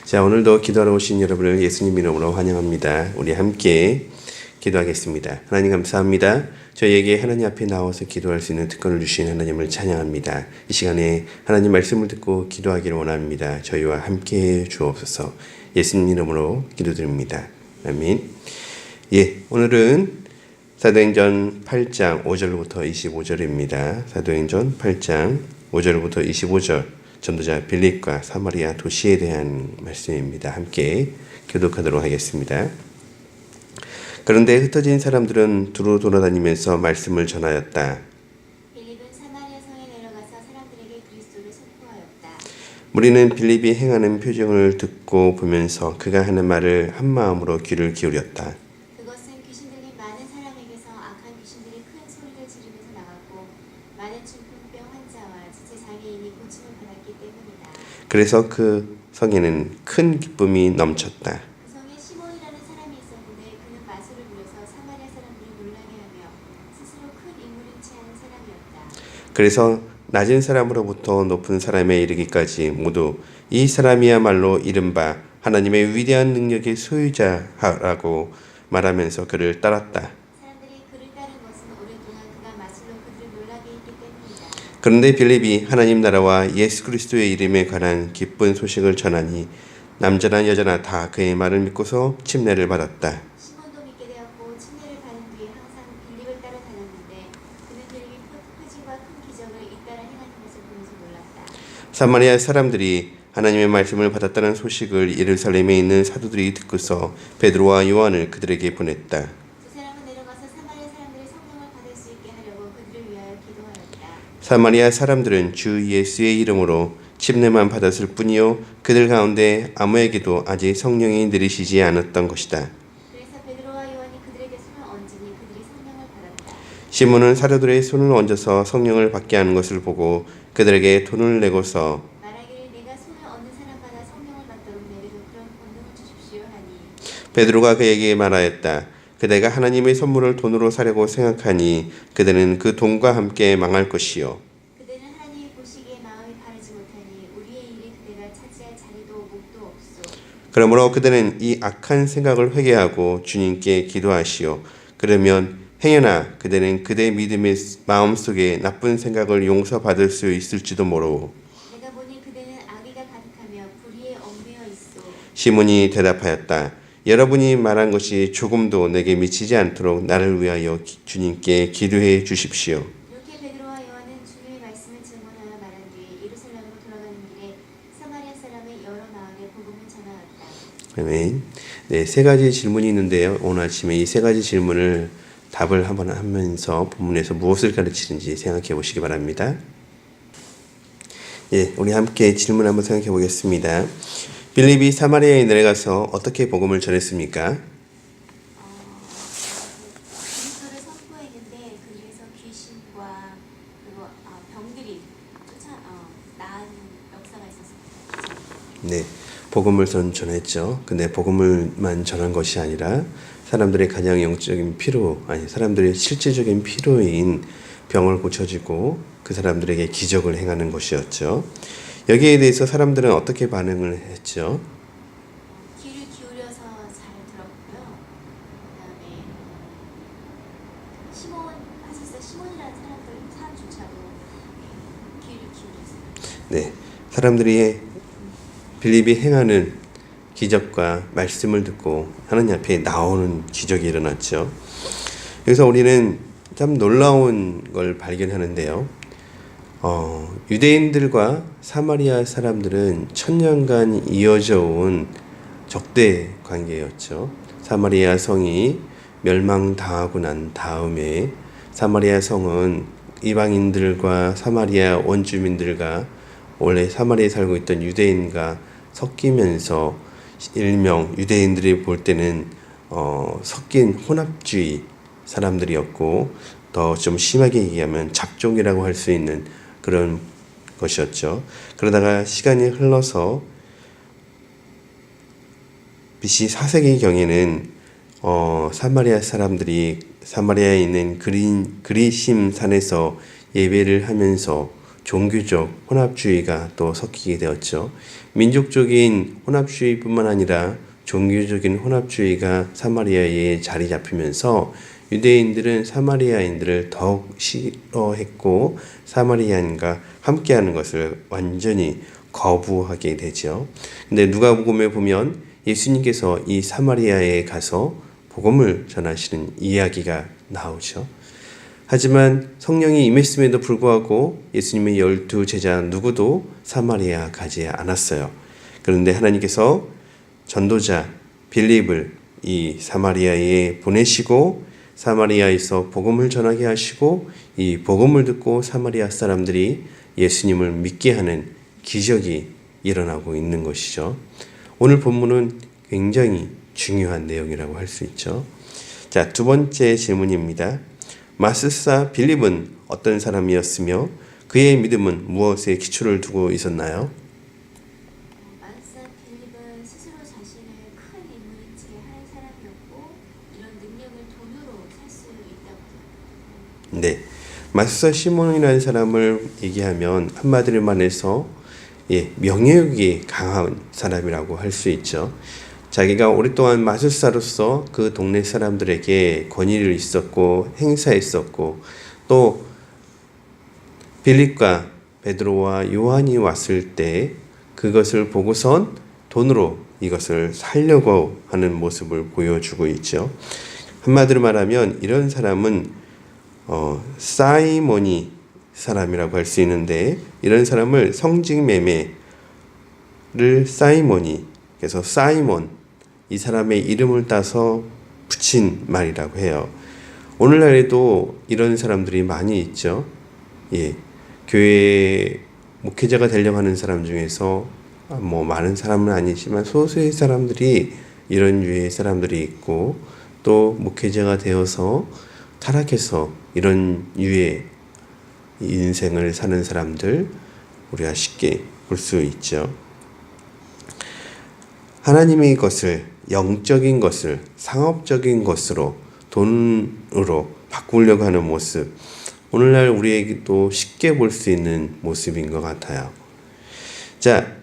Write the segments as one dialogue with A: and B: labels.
A: 자, 오늘도 기도하러 오신 여러분을 예수님 이름으로 환영합니다. 우리 함께 기도하겠습니다. 하나님 감사합니다. 저희에게 하나님 앞에 나와서 기도할 수 있는 특권을 주신 하나님을 찬양합니다. 이 시간에 하나님 말씀을 듣고 기도하기를 원합니다. 저희와 함께 주옵소서. 예수님 이름으로 기도드립니다. 아멘. 오늘은 사도행전 8장 5절부터 25절입니다. 사도행전 8장 5절부터 25절 전도자 빌립과 사마리아 도시에 대한 말씀입니다. 함께 교독하도록 하겠습니다. 그런데 흩어진 사람들은 두루 돌아다니면서 말씀을 전하였다.
B: 빌립은 사마리아 성에 내려가서 사람들에게 그리스도를 선포하였다.
A: 무리는 빌립이 행하는 표정을 듣고 보면서 그가 하는 말을 한 마음으로 귀를 기울였다.
B: 그것은 귀신 들린 많은 사람에게서 악한 귀신들이 큰 소리를 지르면서 나갔고 많은 중풍병 환자와 지체 장애인이 고침을 받았기 때문이다.
A: 그래서 그 성에는 큰 기쁨이 넘쳤다.
B: 그 성에 시몬이라는 사람이 있었는데 그는 마술을 부려서 사마리아 사람들을 놀라게 하며 스스로 큰 인물인 체 하는 사람이었다.
A: 그래서 낮은 사람으로부터 높은 사람에 이르기까지 모두 이 사람이야말로 이른바 하나님의 위대한 능력의 소유자라고 말하면서 그를 따랐다.
B: 사람들이 그를 따른 것은 오랫동안 그가 마술로 그들을 놀라게 했기 때문이다.
A: 그런데 빌립이 하나님 나라와 예수 그리스도의 이름에 관한 기쁜 소식을 전하니 남자나 여자나 다 그의 말을 믿고서 침례를 받았다.
B: 시몬도 믿게 되었고 침례를 받은 뒤에 항상 빌립을 따라 다녔는데 그는 빌립이 표징과 큰 기적을 잇따라 행하는 것을 보면서 놀랐다.
A: 사마리아 사람들이 하나님의 말씀을 받았다는 소식을 예루살렘에 있는 사도들이 듣고서 베드로와 요한을 그들에게 보냈다.
B: 두 사람은 내려가서 사마리아 사람들이 성령을 받을 수 있게 하려고 그들을 위하여 기도하였다.
A: 사마리아 사람들은 주 예수의 이름으로 침례만 받았을 뿐이요 그들 가운데 아무에게도 아직 성령이 내리시지 않았던 것이다.
B: 그래서 베드로와 요한이 그들에게 손을 얹으니 그들이 성령을 받았다.
A: 시몬은 사도들의 손을 얹어서 성령을 받게 하는 것을 보고 그들에게 돈을 내고서
B: 말하기를 내가 손을 얹는 사람마다 성령을 받도록 내게도 그런 권능을 주십시오 하니
A: 베드로가 그에게 말하였다. 그대가 하나님의 선물을 돈으로 사려고 생각하니 그대는 그 돈과 함께 망할 것이요.
B: 그대는 하나님이 보시기에 마음이 바르지 못하니 우리의 일이 그대가 차지할 자리도 목도 없소.
A: 그러므로 그대는 이 악한 생각을 회개하고 주님께 기도하시오. 그러면 행여나 그대는 그대 믿음의 마음속에 나쁜 생각을 용서받을 수 있을지도 모르오.
B: 내가 보니 그대는 악의가 가득하며 불의에 얽매여 있소.
A: 시몬이 대답하였다. 여러분이 말한 것이 조금도 내게 미치지 않도록 나를 위하여 주님께 기도해 주십시오.
B: 이렇게 베드로와 요한은 주님의 말씀을 증언하여 말한 뒤에 예루살렘으로 돌아가는 길에 사마리아 사람의 여러 마을에 복음을 전하였다.
A: 아멘. 네, 세 가지 질문이 있는데요. 오늘 아침에 이 세 가지 질문을 답을 한번 하면서 본문에서 무엇을 가르치는지 생각해 보시기 바랍니다. 우리 함께 질문 한번 생각해 보겠습니다. 빌립이 사마리아에 내려가서 어떻게 복음을 전했습니까?
B: 그리스도를 선포했는데 그 중에서 귀신과 그리고 병들이 나은 역사가 있었습니다.
A: 네, 복음을 전했죠. 근데 복음을만 전한 것이 아니라 사람들의 가장 영적인 사람들의 실제적인 필요인 병을 고쳐주고 그 사람들에게 기적을 행하는 것이었죠. 여기에 대해서 사람들은 어떻게 반응을 했죠?
B: 귀를 기울여서 잘 들었고요. 그다음에 시몬이라는 사람조차도 귀를 기울였어요.
A: 네, 사람들이 빌립이 행하는 기적과 말씀을 듣고 하나님 앞에 나오는 기적이 일어났죠. 여기서 우리는 참 놀라운 걸 발견하는데요. 유대인들과 사마리아 사람들은 천년간 이어져 온 적대 관계였죠. 사마리아 성이 멸망당하고 난 다음에 사마리아 성은 이방인들과 사마리아 원주민들과 원래 사마리아에 살고 있던 유대인과 섞이면서 일명 유대인들이 볼 때는 섞인 혼합주의 사람들이었고 더 좀 심하게 얘기하면 잡종이라고 할 수 있는 그런 것이었죠. 그러다가 시간이 흘러서 BC 4세기경에는 사마리아 사람들이 사마리아에 있는 그리심 산에서 예배를 하면서 종교적 혼합주의가 또 섞이게 되었죠. 민족적인 혼합주의뿐만 아니라 종교적인 혼합주의가 사마리아에 자리 잡히면서 유대인들은 사마리아인들을 더욱 싫어했고 사마리아인과 함께하는 것을 완전히 거부하게 되죠. 근데 누가복음에 보면 예수님께서 이 사마리아에 가서 복음을 전하시는 이야기가 나오죠. 하지만 성령이 임했음에도 불구하고 예수님의 12 제자 누구도 사마리아 가지 않았어요. 그런데 하나님께서 전도자 빌립을 이 사마리아에 보내시고 사마리아에서 복음을 전하게 하시고 이 복음을 듣고 사마리아 사람들이 예수님을 믿게 하는 기적이 일어나고 있는 것이죠. 오늘 본문은 굉장히 중요한 내용이라고 할 수 있죠. 자, 두 번째 질문입니다. 마스사 빌립은 어떤 사람이었으며 그의 믿음은 무엇에 기초를 두고 있었나요?
B: 마스사 빌립은 스스로 자신을 큰 인물인 체 하는 사람이었고 이런 능력을 돈으로 살 수 있다고 생각합니다.
A: 네, 마스사 시몬이라는 사람을 얘기하면 한마디로 말해서 명예욕이 강한 사람이라고 할 수 있죠. 자기가 오랫동안 마술사로서 그 동네 사람들에게 권위를 있었고 행사했었고 또 빌립과 베드로와 요한이 왔을 때 그것을 보고선 돈으로 이것을 살려고 하는 모습을 보여주고 있죠. 한마디로 말하면 이런 사람은 사이몬이 사람이라고 할 수 있는데 이런 사람을 성직매매를 사이몬이 그래서 사이몬 이 사람의 이름을 따서 붙인 말이라고 해요. 오늘날에도 이런 사람들이 많이 있죠. 교회 목회자가 되려고 하는 사람 중에서 뭐 많은 사람은 아니지만 소수의 사람들이 이런 유의 사람들이 있고 또 목회자가 되어서 타락해서 이런 유의 인생을 사는 사람들 우리가 쉽게 볼 수 있죠. 하나님의 것을 영적인 것을 상업적인 것으로 돈으로 바꾸려고 하는 모습 오늘날 우리에게도 쉽게 볼 수 있는 모습인 것 같아요. 자,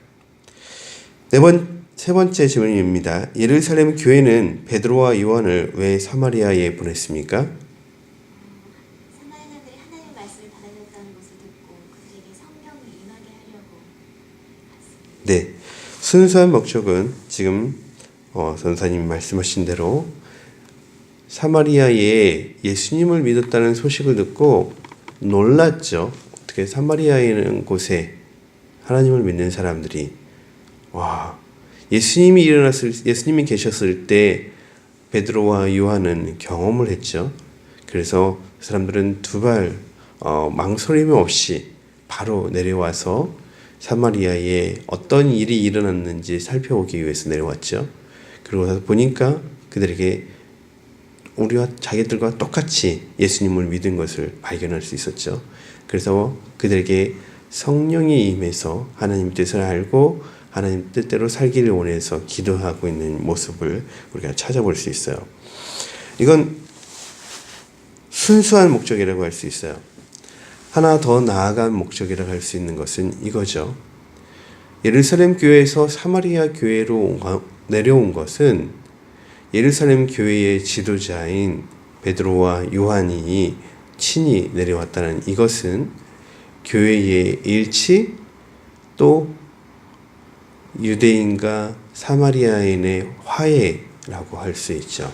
A: 세 번째 질문입니다. 예루살렘 교회는 베드로와 요한을 왜 사마리아에 보냈습니까?
B: 사마리아인들이 하나님의 말씀을 받아들였다는 것을 듣고 그들에게 성령이 임하게 하려고 갔습니다.
A: 네, 순수한 목적은 지금 전사님이 말씀하신 대로 사마리아에 예수님을 믿었다는 소식을 듣고 놀랐죠. 어떻게 사마리아에 곳에 하나님을 믿는 사람들이 예수님이 계셨을 때 베드로와 요한은 경험을 했죠. 그래서 사람들은 두발 망설임 없이 바로 내려와서 사마리아에 어떤 일이 일어났는지 살펴보기 위해서 내려왔죠. 그러고 나서 보니까 그들에게 우리와 자기들과 똑같이 예수님을 믿은 것을 발견할 수 있었죠. 그래서 그들에게 성령이 임해서 하나님 뜻을 알고 하나님 뜻대로 살기를 원해서 기도하고 있는 모습을 우리가 찾아볼 수 있어요. 이건 순수한 목적이라고 할 수 있어요. 하나 더 나아간 목적이라고 할 수 있는 것은 이거죠. 예루살렘 교회에서 사마리아 교회로 내려온 것은 예루살렘 교회의 지도자인 베드로와 요한이 친히 내려왔다는 이것은 교회의 일치 또 유대인과 사마리아인의 화해라고 할 수 있죠.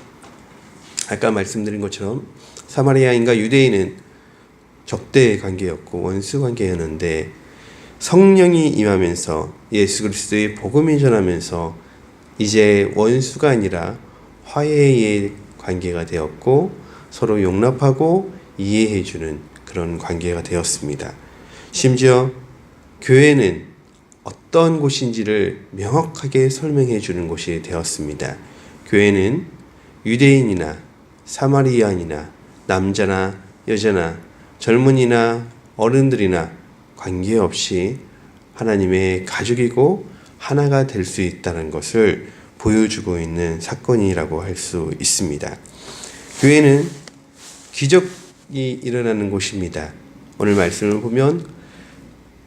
A: 아까 말씀드린 것처럼 사마리아인과 유대인은 적대 관계였고 원수 관계였는데 성령이 임하면서 예수 그리스도의 복음이 전하면서 이제 원수가 아니라 화해의 관계가 되었고 서로 용납하고 이해해주는 그런 관계가 되었습니다. 심지어 교회는 어떤 곳인지를 명확하게 설명해 주는 곳이 되었습니다. 교회는 유대인이나 사마리아인이나 남자나 여자나 젊은이나 어른들이나 관계없이 하나님의 가족이고 하나가 될 수 있다는 것을 보여주고 있는 사건이라고 할 수 있습니다. 교회는 기적이 일어나는 곳입니다. 오늘 말씀을 보면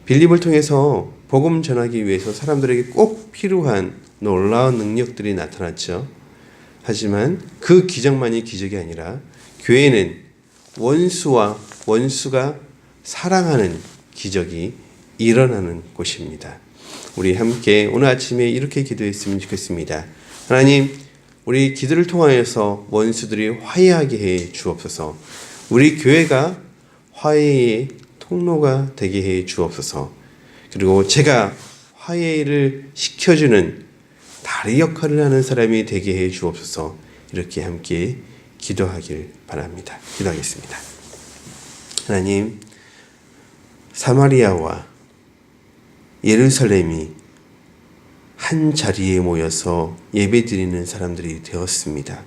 A: 빌립을 통해서 복음 전하기 위해서 사람들에게 꼭 필요한 놀라운 능력들이 나타났죠. 하지만 그 기적만이 기적이 아니라 교회는 원수가 사랑하는 기적이 일어나는 곳입니다. 우리 함께 오늘 아침에 이렇게 기도했으면 좋겠습니다. 하나님, 우리 기도를 통하여서 원수들이 화해하게 해 주옵소서. 우리 교회가 화해의 통로가 되게 해 주옵소서. 그리고 제가 화해를 시켜주는 다리 역할을 하는 사람이 되게 해 주옵소서. 이렇게 함께 기도하길 바랍니다. 기도하겠습니다. 하나님, 사마리아와 예루살렘이 한 자리에 모여서 예배드리는 사람들이 되었습니다.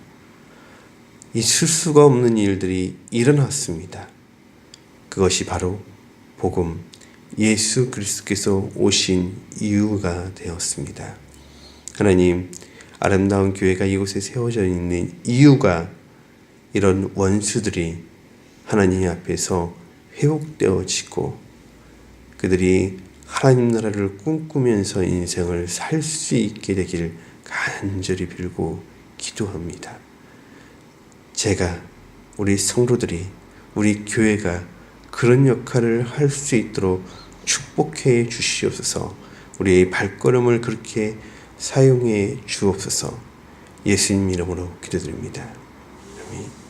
A: 있을 수가 없는 일들이 일어났습니다. 그것이 바로 복음, 예수 그리스도께서 오신 이유가 되었습니다. 하나님, 아름다운 교회가 이곳에 세워져 있는 이유가 이런 원수들이 하나님 앞에서 회복되어지고 그들이 하나님 나라를 꿈꾸면서 인생을 살 수 있게 되길 간절히 빌고 기도합니다. 제가, 우리 성도들이, 우리 교회가 그런 역할을 할 수 있도록 축복해 주시옵소서. 우리의 발걸음을 그렇게 사용해 주옵소서. 예수님 이름으로 기도드립니다. 아멘.